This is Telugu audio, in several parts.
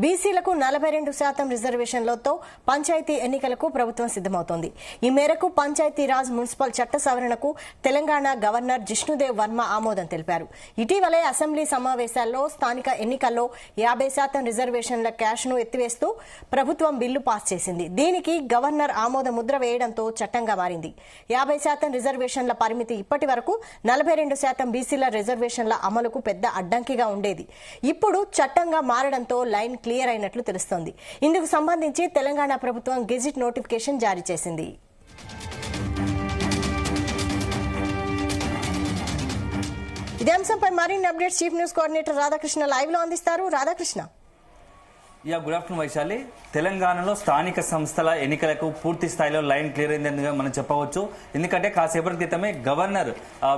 బీసీలకు 42% రిజర్వేషన్లతో పంచాయతీ ఎన్నికలకు ప్రభుత్వం సిద్దమవుతోంది. ఈ మేరకు పంచాయతీరాజ్ మున్సిపల్ చట్ట సవరణకు తెలంగాణ గవర్నర్ జిష్ణుదేవ్ వర్మ ఆమోదం తెలిపారు. ఇటీవలే అసెంబ్లీ సమావేశాల్లో స్థానిక ఎన్నికల్లో 50% రిజర్వేషన్ల క్యాష్ను ఎత్తివేస్తూ ప్రభుత్వం బిల్లు పాస్ చేసింది. దీనికి గవర్నర్ ఆమోద ముద్ర వేయడంతో చట్టంగా మారింది. 50% రిజర్వేషన్ల పరిమితి ఇప్పటి వరకు 42% బీసీల రిజర్వేషన్ల అమలుకు పెద్ద అడ్డంకిగా ఉండేది. ఇప్పుడు చట్టంగా మారడంతో లైన్ క్లియర్ అయినట్లు తెలుస్తోంది. ఇందుకు సంబంధించి తెలంగాణ ప్రభుత్వం గెజిట్ నోటిఫికేషన్ జారీ చేసింది. ఇదే అంశంపై మరిన్ని updates chief news coordinator Radhakrishna live లో అందిస్తారు. రాధాకృష్ణ. Good afternoon Vaishali. తెలంగాణలో స్థానిక సంస్థల ఎన్నికలకు పూర్తి స్థాయిలో లైన్ క్లియర్ అయిందని మనం చెప్పవచ్చు. ఎందుకంటే కాసేపటి క్రితమే గవర్నర్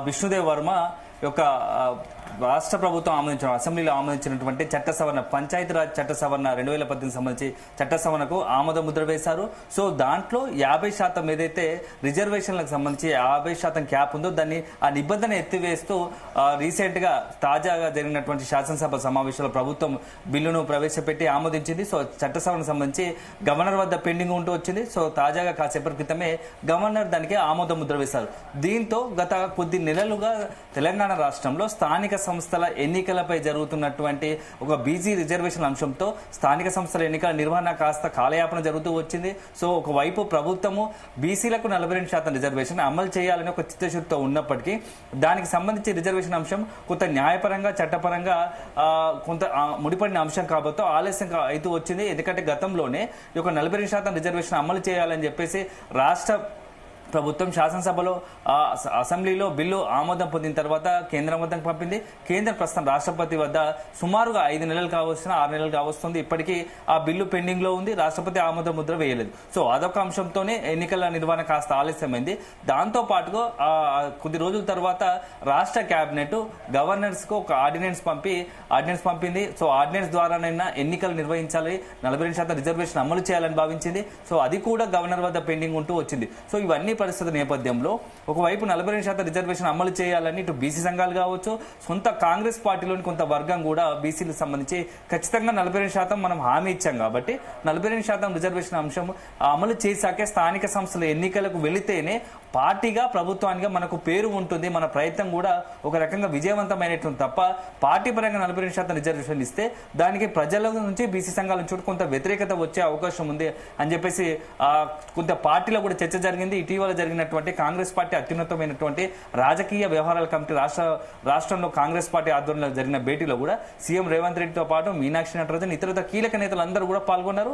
విష్ణుదేవ్ వర్మ యొక్క రాష్ట్ర ప్రభుత్వం ఆమోదించిన అసెంబ్లీలో ఆమోదించినటువంటి చట్ట సవరణ పంచాయతీరాజ్ చట్ట సవరణ 2018 సంబంధించి చట్ట సవరణకు ఆమోద ముద్ర వేశారు. సో దాంట్లో 50% ఏదైతే రిజర్వేషన్లకు సంబంధించి 50% క్యాప్ ఉందో దాన్ని ఆ నిబంధన ఎత్తివేస్తూ రీసెంట్ గా తాజాగా జరిగినటువంటి శాసనసభ సమావేశంలో ప్రభుత్వం బిల్లును ప్రవేశపెట్టి ఆమోదించింది. సో చట్ట సవరణ సంబంధించి గవర్నర్ వద్ద పెండింగ్ ఉంటూ వచ్చింది. సో తాజాగా కాసేపటి క్రితమే గవర్నర్ దానికి ఆమోద ముద్ర వేశారు. దీంతో గత కొద్ది నెలలుగా తెలంగాణ రాష్ట్రంలో స్థానిక సంస్థల ఎన్నికలపై జరుగుతున్నటువంటి ఒక బీసీ రిజర్వేషన్ అంశంతో స్థానిక సంస్థల ఎన్నికల నిర్వహణ కాస్త కాలయాపన జరుగుతూ వచ్చింది. సో ఒకవైపు ప్రభుత్వము బీసీలకు 42% రిజర్వేషన్ అమలు చేయాలని ఒక చిత్తశుద్ధితో ఉన్నప్పటికీ దానికి సంబంధించి రిజర్వేషన్ అంశం కొంత న్యాయపరంగా చట్టపరంగా కొంత ముడిపడిన అంశం కాబట్టి ఆలస్యం అవుతూ వచ్చింది. ఎందుకంటే గతంలోనే ఈ యొక్క 42% రిజర్వేషన్ అమలు చేయాలని చెప్పేసి రాష్ట్ర ప్రభుత్వం శాసనసభలో అసెంబ్లీలో బిల్లు ఆమోదం పొందిన తర్వాత కేంద్రం వద్దకు పంపింది. కేంద్రం ప్రస్తుతం రాష్ట్రపతి వద్ద సుమారుగా 5 నెలలు కావస్తున్నా 6 నెలలు కావస్తుంది. ఇప్పటికీ ఆ బిల్లు పెండింగ్ లో ఉంది. రాష్ట్రపతి ఆమోద ముద్ర వేయలేదు. సో అదొక అంశంతోనే ఎన్నికల నిర్వహణ కాస్త ఆలస్యమైంది. దాంతో పాటుగా కొద్ది రోజుల తర్వాత రాష్ట్ర కేబినెట్ గవర్నర్స్ కు ఒక ఆర్డినెన్స్ పంపింది. సో ఆర్డినెన్స్ ద్వారానైనా ఎన్నికలు నిర్వహించాలి, 42% రిజర్వేషన్ అమలు చేయాలని భావించింది. సో అది కూడా గవర్నర్ వద్ద పెండింగ్ ఉంటూ వచ్చింది. సో ఇవన్నీ పరిస్థితుల నేపథ్యంలో ఒకవైపు 42% రిజర్వేషన్ అమలు చేయాలని ఇటు బీసీ సంఘాలు కావచ్చు, సొంత కాంగ్రెస్ పార్టీలోని కొంత వర్గం కూడా బీసీలకు సంబంధించి ఖచ్చితంగా 42% మనం హామీ ఇచ్చాం కాబట్టి 42% రిజర్వేషన్ అంశం అమలు చేశాకే స్థానిక సంస్థల ఎన్నికలకు వెళితేనే పార్టీగా ప్రభుత్వానికి మనకు పేరు ఉంటుంది, మన ప్రయత్నం కూడా ఒక రకంగా విజయవంతమైనటువంటి తప్ప పార్టీ పరంగా 42% రిజర్వేషన్ ఇస్తే దానికి ప్రజల నుంచి బీసీ సంఘాల నుంచి కొంత వ్యతిరేకత వచ్చే అవకాశం ఉంది అని చెప్పేసి కొంత పార్టీలో కూడా చర్చ జరిగింది. ఇటీవల జరిగినటువంటి కాంగ్రెస్ పార్టీ అత్యున్నతమైనటువంటి రాజకీయ వ్యవహారాల కమిటీ రాష్ట్రంలో కాంగ్రెస్ పార్టీ ఆధ్వర్యంలో జరిగిన భేటీలో కూడా సీఎం రేవంత్ రెడ్డితో పాటు మీనాక్షి నటరాజన్ ఇతర కీలక నేతలందరూ కూడా పాల్గొన్నారు.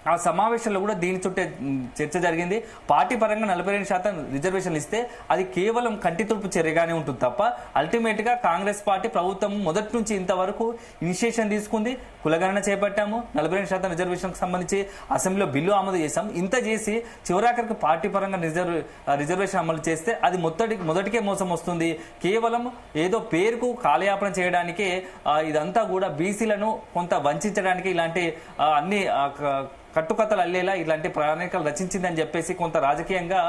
ఆ సమావేశంలో కూడా దీని చుట్టే చర్చ జరిగింది. పార్టీ పరంగా 42% రిజర్వేషన్లు ఇస్తే అది కేవలం కంటితుడుపు చర్యగానే ఉంటుంది తప్ప అల్టిమేట్ గా కాంగ్రెస్ పార్టీ ప్రభుత్వం మొదటి నుంచి ఇంతవరకు ఇనిషియేషన్ తీసుకుంది, కులగణన చేపట్టాము, 42% రిజర్వేషన్ కు సంబంధించి అసెంబ్లీలో బిల్లు ఆమోదు చేశాం. ఇంత చేసి చివరాఖరికి పార్టీ పరంగా రిజర్వేషన్ అమలు చేస్తే అది మొదటికే మోసం వస్తుంది. కేవలం ఏదో పేరుకు కాలయాపన చేయడానికే ఇదంతా కూడా బీసీలను కొంత వంచడానికి ఇలాంటి అన్ని కట్టుకథలు అల్లేలా ఇలాంటి ప్రణాళికలు రచించిందని చెప్పేసి కొంత రాజకీయంగా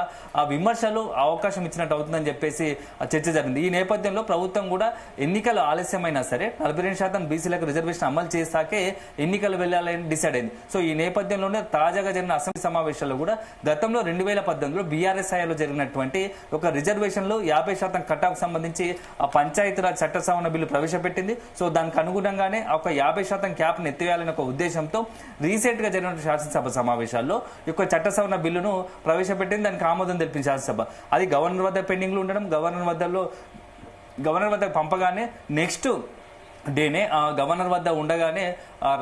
విమర్శలు అవకాశం ఇచ్చినట్టు అవుతుందని చెప్పేసి చర్చ జరిగింది. ఈ నేపథ్యంలో ప్రభుత్వం కూడా ఎన్నికలు ఆలస్యమైనా సరే 42% బీసీలకు రిజర్వేషన్ అమలు చేశాకే ఎన్నికలు వెళ్లాలని డిసైడ్ అయింది. సో ఈ నేపథ్యంలోనే తాజాగా జరిగిన అసెంబ్లీ సమావేశాల్లో కూడా గతంలో 2018లో బీఆర్ఎస్ హయాంలో జరిగినటువంటి ఒక రిజర్వేషన్లు 50% కటాఫ్ సంబంధించి ఆ పంచాయతీరాజ్ చట్ట సవరణ బిల్లు ప్రవేశపెట్టింది. సో దానికి అనుగుణంగానే ఒక 50% క్యాప్ ని ఎత్తివేయాలనే ఒక ఉద్దేశంతో రీసెంట్ గా జరిగిన శాసనసభ సమావేశాల్లో ఈ యొక్క చట్ట సవరణ బిల్లును ప్రవేశపెట్టింది. దానికి ఆమోదం తెలిపిన శాసనసభ అది గవర్నర్ వద్ద పెండింగ్ లో ఉండడం, గవర్నర్ వద్ద పంపగానే నెక్స్ట్ డేనే గవర్నర్ వద్ద ఉండగానే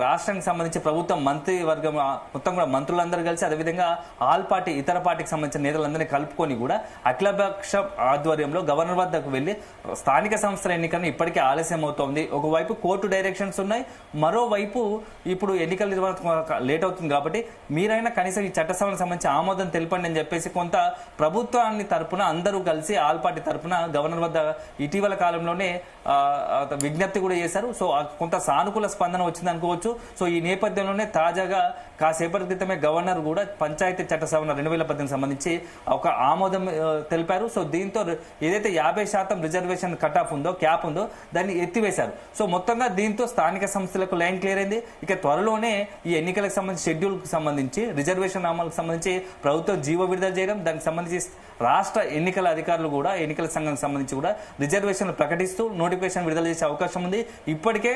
రాష్ట్రానికి సంబంధించి ప్రభుత్వం మంత్రివర్గం మొత్తం కూడా మంత్రులందరూ కలిసి అదేవిధంగా ఆల్ పార్టీ ఇతర పార్టీకి సంబంధించిన నేతలందరినీ కలుపుకొని కూడా అఖిలపక్ష ఆధ్వర్యంలో గవర్నర్ వద్దకు వెళ్లి స్థానిక సంస్థల ఎన్నికలను ఇప్పటికే ఆలస్యం అవుతోంది. ఒకవైపు కోర్టు డైరెక్షన్స్ ఉన్నాయి, మరోవైపు ఇప్పుడు ఎన్నికల నిర్వహణ లేట్ అవుతుంది కాబట్టి మీరైనా కనీసం ఈ చట్ట సవరణకు సంబంధించి ఆమోదం తెలపండి అని చెప్పేసి కొంత ప్రభుత్వాన్ని తరపున అందరూ కలిసి ఆల్ పార్టీ తరపున గవర్నర్ వద్ద ఇటీవల కాలంలోనే విజ్ఞప్తి కూడా చేశారు. చేశారు. సో కొంత సానుకూల స్పందన వచ్చింది అనుకోవచ్చు. సో ఈ నేపథ్యంలోనే తాజాగా కాసేపటి క్రితమే గవర్నర్ కూడా పంచాయతీ చట్ట సవరణ 2018 సంబంధించి ఒక ఆమోదం తెలిపారు. సో దీంతో ఏదైతే 50% రిజర్వేషన్ కట్ ఆఫ్ ఉందో, క్యాప్ ఉందో, దాన్ని ఎత్తివేశారు. సో మొత్తంగా దీంతో స్థానిక సంస్థలకు లైన్ క్లియర్ అయింది. ఇక త్వరలోనే ఈ ఎన్నికలకు సంబంధించి షెడ్యూల్ కు సంబంధించి రిజర్వేషన్ అమలుకు సంబంధించి ప్రభుత్వం జీవో విడుదల చేయడం, దానికి సంబంధించి రాష్ట్ర ఎన్నికల అధికారులు కూడా ఎన్నికల సంఘానికి సంబంధించి కూడా రిజర్వేషన్లు ప్రకటిస్తూ నోటిఫికేషన్ విడుదల చేసే అవకాశం ఉంది. ఇప్పటికే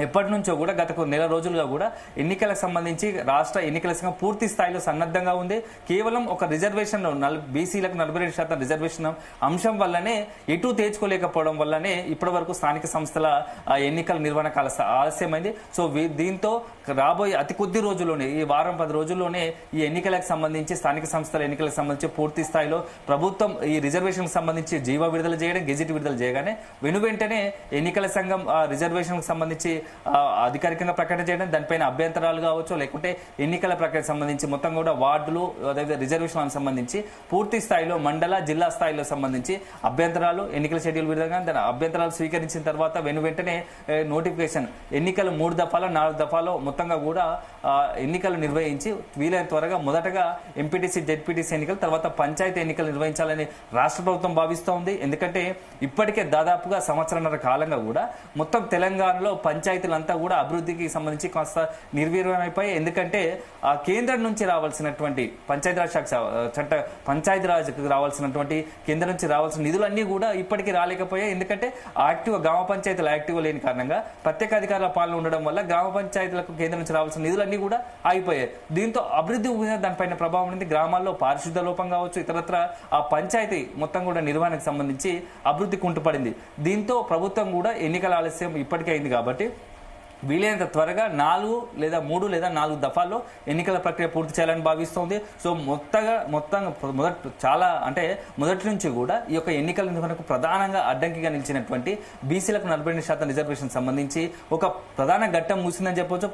ఎప్పటి నుంచో కూడా గత నెల రోజులుగా కూడా ఎన్నికలకు సంబంధించి రాష్ట్ర ఎన్నికల సంఘం పూర్తి స్థాయిలో సన్నద్ధంగా ఉంది. కేవలం ఒక రిజర్వేషన్ బీసీలకు 42% రిజర్వేషన్ అంశం వల్లనే ఎటు తేల్చుకోలేకపోవడం వల్లనే ఇప్పటి వరకు స్థానిక సంస్థల ఎన్నికల నిర్వహణ ఆలస్యమైంది. సో దీంతో రాబోయే అతి కొద్ది రోజుల్లోనే, ఈ వారం 10 రోజుల్లోనే ఈ ఎన్నికలకు సంబంధించి స్థానిక సంస్థల ఎన్నికలకు సంబంధించి పూర్తి స్థాయిలో ప్రభుత్వం ఈ రిజర్వేషన్ సంబంధించి జీవో విడుదల చేయడం, గెజిట్ విడుదల చేయగానే వెంటనే ఎన్నికల సంఘం రిజర్వేషన్ సంబంధించి అధికారికంగా ప్రకటన చేయడం, దానిపైన అభ్యంతరాలు కావచ్చు, లేకుంటే ఎన్నికల ప్రకటన సంబంధించి మొత్తం కూడా వార్డులు అదేవిధంగా రిజర్వేషన్ సంబంధించి పూర్తి స్థాయిలో మండల జిల్లా స్థాయిలో సంబంధించి అభ్యంతరాలు, ఎన్నికల షెడ్యూల్ విడుదల, దాని అభ్యంతరాలు స్వీకరించిన తర్వాత వెంటనే నోటిఫికేషన్ ఎన్నికలు 3 దఫాలో 4 దఫాలో మొత్తంగా కూడా ఎన్నికలు నిర్వహించి వీలైన త్వరగా మొదటగా ఎంపీటీసీ జెడ్పీటీసీ ఎన్నికలు, తర్వాత పంచాయతీ ఎన్నికలు నిర్వహించాలని రాష్ట్ర ప్రభుత్వం భావిస్తోంది. ఎందుకంటే ఇప్పటికే దాదాపుగా సంవత్సరంన్నర కాలంగా కూడా మొత్తం తెలంగాణలో పంచాయతీలంతా కూడా అభివృద్ధికి సంబంధించి కాస్త నిర్వీర్యమైపోయాయి. ఎందుకంటే కేంద్రం నుంచి రావాల్సినటువంటి పంచాయతీరాజ్ శాఖ పంచాయతీరాజ్కి రావాల్సినటువంటి కేంద్రం నుంచి రావాల్సిన నిధులన్నీ కూడా ఇప్పటికీ రాలేకపోయాయి. ఎందుకంటే గ్రామ పంచాయతీలు యాక్టివ్గా లేని కారణంగా ప్రత్యేక అధికారుల పాలన ఉండడం వల్ల గ్రామ పంచాయతీలకు కేంద్రం నుంచి రావాల్సిన నిధులన్నీ కూడా ఆగిపోయాయి. దీంతో అభివృద్ధి దానిపైన ప్రభావం ఉంది. గ్రామాల్లో పారిశుద్ధ లోపం కావచ్చు, ఇతరత్ర ఆ పంచాయతీ మొత్తం కూడా నిర్వహణకు సంబంధించి అభివృద్ధి కుంటుపడింది. దీంతో ప్రభుత్వం కూడా ఎన్నికల ఆలస్యం ఇప్పటికే అయింది కాబట్టి వీలైనంత త్వరగా 3 లేదా 4 దఫాల్లో ఎన్నికల ప్రక్రియ పూర్తి చేయాలని భావిస్తోంది. సో మొదటి నుంచి కూడా ఈ యొక్క ఎన్నికల నిర్వహణకు ప్రధానంగా అడ్డంకిగా నిలిచినటువంటి బీసీలకు 42% రిజర్వేషన్ సంబంధించి ఒక ప్రధాన ఘట్టం మూసిందని చెప్పవచ్చు.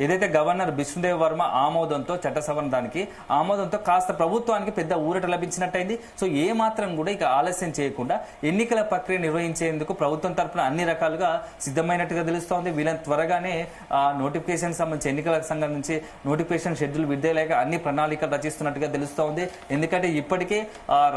ఏదైతే గవర్నర్ బిష్ణుదేవ్ వర్మ ఆమోదంతో చట్ట సవరణ దానికి ఆమోదంతో కాస్త ప్రభుత్వానికి పెద్ద ఊరట లభించినట్టయింది. సో ఏ మాత్రం కూడా ఇక ఆలస్యం చేయకుండా ఎన్నికల ప్రక్రియ నిర్వహించేందుకు ప్రభుత్వం తరఫున అన్ని రకాలుగా సిద్ధమైనట్టుగా తెలుస్తోంది. వీళ్ళని త్వరగానే నోటిఫికేషన్ సంబంధించి ఎన్నికల సంఘం నుంచి నోటిఫికేషన్ షెడ్యూల్ విడుదలయ్యాక అన్ని ప్రణాళికలు రచిస్తున్నట్టుగా తెలుస్తోంది. ఎందుకంటే ఇప్పటికే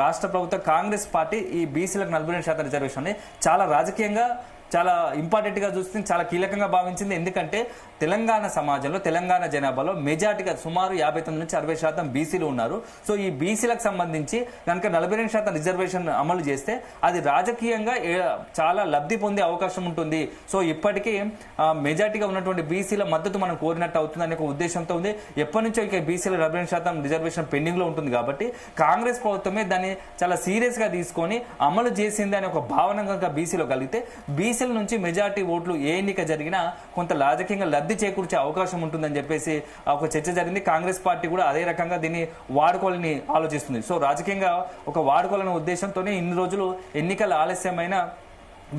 రాష్ట్ర ప్రభుత్వం కాంగ్రెస్ పార్టీ ఈ బీసీలకు 42% రిజర్వేషన్ చాలా రాజకీయంగా చాలా ఇంపార్టెంట్ గా చూస్తుంది, చాలా కీలకంగా భావించింది. ఎందుకంటే తెలంగాణ సమాజంలో, తెలంగాణ జనాభాలో మెజార్టీగా సుమారు 59 నుంచి 60% బీసీలు ఉన్నారు. సో ఈ బీసీలకు సంబంధించి కనుక 42% రిజర్వేషన్ అమలు చేస్తే అది రాజకీయంగా చాలా లబ్ధి పొందే అవకాశం ఉంటుంది. సో ఇప్పటికీ మెజార్టీగా ఉన్నటువంటి బీసీల మద్దతు మనం కోరినట్టు అవుతుంది అనే ఒక ఉద్దేశంతో ఉంది. ఎప్పటి నుంచో ఇక బీసీల 42% రిజర్వేషన్ పెండింగ్ లో ఉంటుంది కాబట్టి కాంగ్రెస్ ప్రభుత్వమే దాన్ని చాలా సీరియస్ గా తీసుకొని అమలు చేసింది అనే ఒక భావన కనుక బీసీలో కలిగితే బీసీల నుంచి మెజార్టీ ఓట్లు ఏ ఎన్నిక జరిగినా కొంత రాజకీయంగా లబ్ధి చేకూర్చే అవకాశం ఉంటుందని చెప్పేసి ఒక చర్చ జరిగింది. కాంగ్రెస్ పార్టీ కూడా అదే రకంగా దీన్ని వాడుకోవాలని ఆలోచిస్తుంది. సో రాజకీయంగా ఒక వాడుకోవాలనే ఉద్దేశంతోనే ఇన్ని రోజులు ఎన్నికల ఆలస్యమైన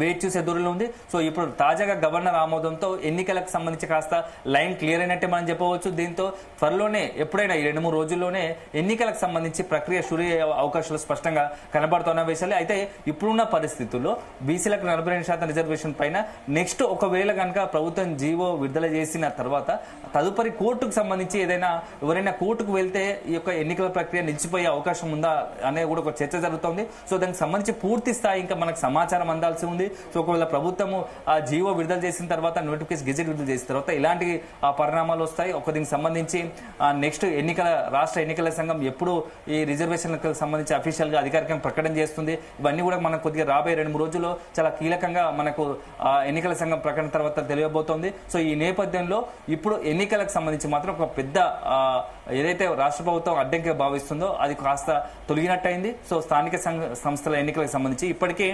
వెయిట్ చూసే దూరంలో ఉంది. సో ఇప్పుడు తాజాగా గవర్నర్ ఆమోదంతో ఎన్నికలకు సంబంధించి కాస్త లైన్ క్లియర్ అయినట్టే మనం చెప్పవచ్చు. దీంతో త్వరలోనే ఎప్పుడైనా ఈ 2-3 రోజుల్లోనే ఎన్నికలకు సంబంధించి ప్రక్రియ షురు అయ్యే అవకాశాలు స్పష్టంగా కనబడుతున్న విషయాలు. అయితే ఇప్పుడున్న పరిస్థితుల్లో బీసీలకు 42% రిజర్వేషన్ పైన నెక్స్ట్ ఒకవేళ కనుక ప్రభుత్వం జీవో విడుదల చేసిన తర్వాత తదుపరి కోర్టుకు సంబంధించి ఎవరైనా కోర్టుకు వెళ్తే ఈ యొక్క ఎన్నికల ప్రక్రియ నిలిచిపోయే అవకాశం ఉందా అనే కూడా ఒక చర్చ జరుగుతోంది. సో దానికి సంబంధించి పూర్తి స్థాయి ఇంకా మనకు సమాచారం అందాల్సి ఉంది. సో ఒకవేళ ప్రభుత్వము ఆ జీవో విడుదల చేసిన తర్వాత నోటిఫికేషన్ గెజెట్ విడుదల చేసిన తర్వాత ఇలాంటి పరిణామాలు వస్తాయి. దీనికి సంబంధించి నెక్స్ట్ రాష్ట్ర ఎన్నికల సంఘం ఎప్పుడు ఈ రిజర్వేషన్లకు సంబంధించి అఫీషియల్ గా అధికారికంగా ప్రకటన చేస్తుంది, ఇవన్నీ కూడా మనకు కొద్దిగా రాబోయే 2-3 రోజుల్లో చాలా కీలకంగా మనకు ఎన్నికల సంఘం ప్రకటన తర్వాత తెలియబోతోంది. సో ఈ నేపథ్యంలో ఇప్పుడు ఎన్నికలకు సంబంధించి మాత్రం ఒక పెద్ద ఏదైతే రాష్ట్ర ప్రభుత్వం అడ్డంకిగా భావిస్తుందో అది కాస్త తొలగినట్టయింది. సో స్థానిక సంస్థల ఎన్నికలకు సంబంధించి ఇప్పటికే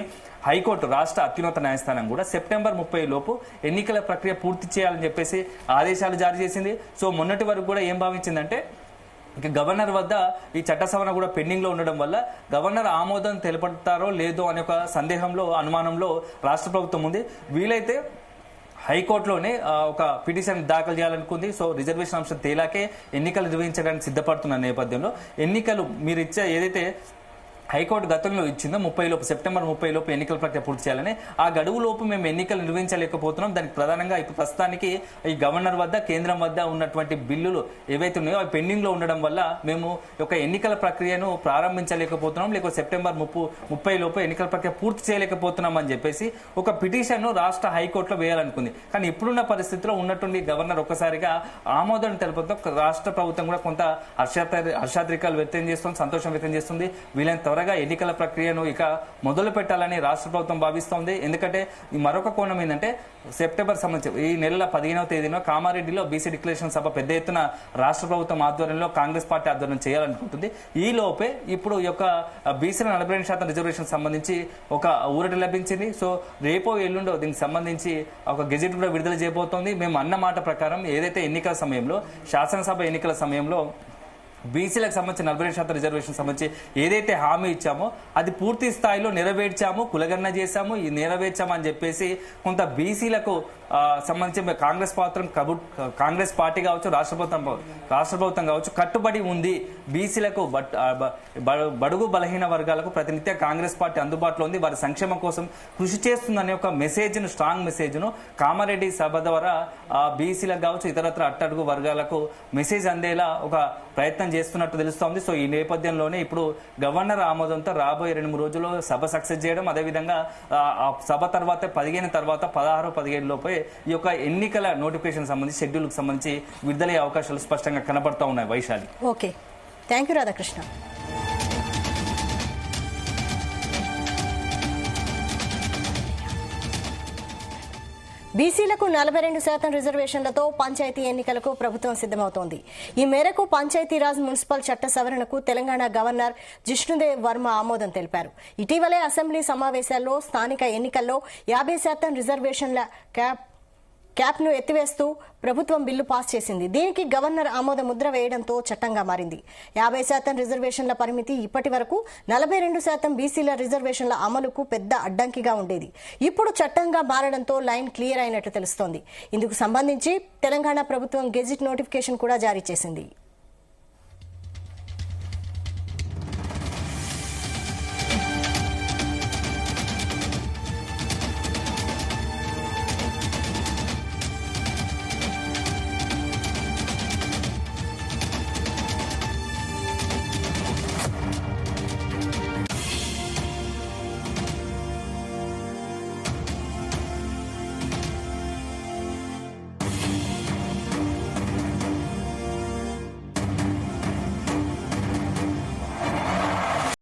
హైకోర్టు రాష్ట్ర అత్యున్నత న్యాయస్థానం కూడా సెప్టెంబర్ 30 లోపు ఎన్నికల ప్రక్రియ పూర్తి చేయాలని చెప్పేసి ఆదేశాలు జారీ చేసింది. సో మొన్నటి వరకు కూడా ఏం భావించిందంటే ఇక గవర్నర్ వద్ద ఈ చట్ట సవరణ కూడా పెండింగ్ లో ఉండడం వల్ల గవర్నర్ ఆమోదం తెలపడతారో లేదో అనే ఒక సందేహంలో, అనుమానంలో రాష్ట్ర ప్రభుత్వం ఉంది. వీలైతే హైకోర్టులోనే ఒక పిటిషన్ దాఖలు చేయాలనుకుంది. సో రిజర్వేషన్ అంశం తేలాకే ఎన్నికలు నిర్వహించడానికి సిద్ధపడుతున్న నేపథ్యంలో ఎన్నికలు మీరు ఇచ్చే ఏదైతే హైకోర్టు గతంలో ఇచ్చిందో 30 లోపు సెప్టెంబర్ 30 లోపు ఎన్నికల ప్రక్రియ పూర్తి చేయాలని, ఆ గడువు లోపు మేము ఎన్నికలు నిర్వహించలేకపోతున్నాం. దానికి ప్రధానంగా ఇప్పుడు ప్రస్తుతానికి ఈ గవర్నర్ వద్ద కేంద్రం వద్ద ఉన్నటువంటి బిల్లులు ఏవైతే ఉన్నాయో అవి పెండింగ్ లో ఉండడం వల్ల మేము ఒక ఎన్నికల ప్రక్రియను ప్రారంభించలేకపోతున్నాం, లేకపోతే సెప్టెంబర్ 30 లోపు ఎన్నికల ప్రక్రియ పూర్తి చేయలేకపోతున్నాం అని చెప్పేసి ఒక పిటిషన్ రాష్ట్ర హైకోర్టులో వేయాలనుకుంది. కానీ ఇప్పుడున్న పరిస్థితిలో ఉన్నటువంటి గవర్నర్ ఒక్కసారిగా ఆమోదం తెలపడంతో రాష్ట్ర ప్రభుత్వం కూడా కొంత హర్షాద్రికాలు వ్యక్తం చేస్తుంది, సంతోషం వ్యక్తం చేస్తుంది. వీళ్ళని త్వరగా ఎన్నికల ప్రక్రియను ఇక మొదలు పెట్టాలని రాష్ట్ర ప్రభుత్వం భావిస్తోంది. ఎందుకంటే మరొక కోణం ఏంటంటే సెప్టెంబర్ సంబంధించి ఈ నెల 15వ తేదీన కామారెడ్డిలో బీసీ డిక్లరేషన్ సభ పెద్ద ఎత్తున రాష్ట్ర ప్రభుత్వం ఆధ్వర్యంలో కాంగ్రెస్ పార్టీ ఆధ్వర్యం చేయాలనుకుంటుంది. ఈ లోపే ఇప్పుడు ఈ యొక్క బీసీల 42% రిజర్వేషన్ సంబంధించి ఒక ఊరట లభించింది. సో రేపో ఎల్లుండో దీనికి సంబంధించి ఒక గెజెట్ కూడా విడుదల చేయబోతోంది. మేము అన్న మాట ప్రకారం ఏదైతే ఎన్నికల సమయంలో శాసనసభ ఎన్నికల సమయంలో బీసీలకు సంబంధించి 42% రిజర్వేషన్ సంబంధించి ఏదైతే హామీ ఇచ్చామో అది పూర్తి స్థాయిలో నెరవేర్చాము, కులగణన చేశాము, ఈ నెరవేర్చాము అని చెప్పేసి కొంత బీసీలకు సంబంధించి కాంగ్రెస్ పార్టీ కావచ్చు, రాష్ట్ర ప్రభుత్వం కావచ్చు కట్టుబడి ఉంది. బీసీలకు బడుగు బలహీన వర్గాలకు ప్రతినిత్యం కాంగ్రెస్ పార్టీ అందుబాటులో ఉంది, వారి సంక్షేమం కోసం కృషి చేస్తుందనే ఒక మెసేజ్ను, స్ట్రాంగ్ మెసేజ్ను కామారెడ్డి సభ ద్వారా బీసీలకు కావచ్చు ఇతరత్ర అట్టడుగు వర్గాలకు మెసేజ్ అందేలా ఒక ప్రయత్నం చేస్తున్నట్టు తెలుస్తోంది. సో ఈ నేపథ్యంలోనే ఇప్పుడు గవర్నర్ ఆమోదంతో రాబోయే 2-3 రోజుల్లో సభ సక్సెస్ చేయడం, అదేవిధంగా సభ తర్వాత 15 తర్వాత 16-17 లోపే ఈ యొక్క ఎన్నికల నోటిఫికేషన్ సంబంధించి షెడ్యూల్ కు సంబంధించి విడుదలయ్యే అవకాశాలు స్పష్టంగా కనబడతా ఉన్నాయి. Vaishali. Okay, thank you Radhakrishna. బీసీలకు 42% రిజర్వేషన్లతో పంచాయతీ ఎన్నికలకు ప్రభుత్వం సిద్దమవుతోంది. ఈ మేరకు పంచాయతీరాజ్ మున్సిపల్ చట్ట సవరణకు తెలంగాణ గవర్నర్ జిష్ణుదేవ్ వర్మ ఆమోదం తెలిపారు. ఇటీవలే అసెంబ్లీ సమావేశాల్లో స్థానిక ఎన్నికల్లో 50% రిజర్వేషన్ల క్యాప్ను ఎత్తివేస్తూ ప్రభుత్వం బిల్లు పాస్ చేసింది. దీనికి గవర్నర్ ఆమోద ముద్ర వేయడంతో చట్టంగా మారింది. 50% రిజర్వేషన్ల పరిమితి ఇప్పటి వరకు 42% బీసీల రిజర్వేషన్ల అమలుకు పెద్ద అడ్డంకిగా ఉండేది. ఇప్పుడు చట్టంగా మారడంతో లైన్ క్లియర్ అయినట్లు తెలుస్తోంది. ఇందుకు సంబంధించి తెలంగాణ ప్రభుత్వం గెజిట్ నోటిఫికేషన్ కూడా జారీ చేసింది.